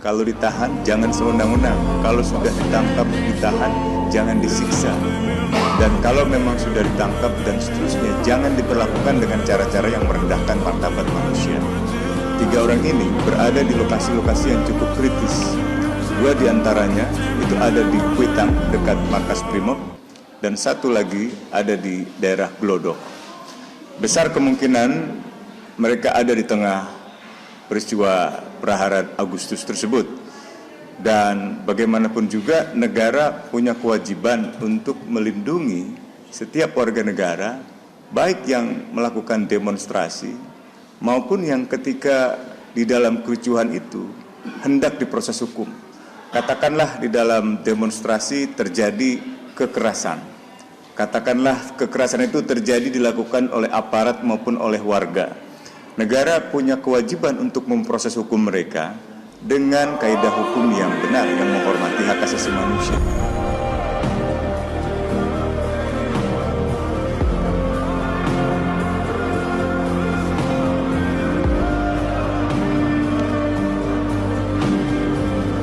Kalau ditahan, jangan sewenang-wenang. Kalau sudah ditangkap, ditahan, jangan disiksa. Dan kalau memang sudah ditangkap dan seterusnya, jangan diperlakukan dengan cara-cara yang merendahkan martabat manusia. 3 orang ini berada di lokasi-lokasi yang cukup kritis. 2 diantaranya itu ada di Kuitang dekat markas Brimob, dan 1 lagi ada di daerah Glodok. Besar kemungkinan mereka ada di tengah peristiwa Praharat Agustus tersebut. Dan bagaimanapun juga negara punya kewajiban untuk melindungi setiap warga negara, baik yang melakukan demonstrasi maupun yang ketika di dalam kericuhan itu hendak diproses hukum. Katakanlah di dalam demonstrasi terjadi kekerasan. Katakanlah kekerasan itu terjadi dilakukan oleh aparat maupun oleh warga. Negara punya kewajiban untuk memproses hukum mereka dengan kaidah hukum yang benar yang menghormati hak asasi manusia.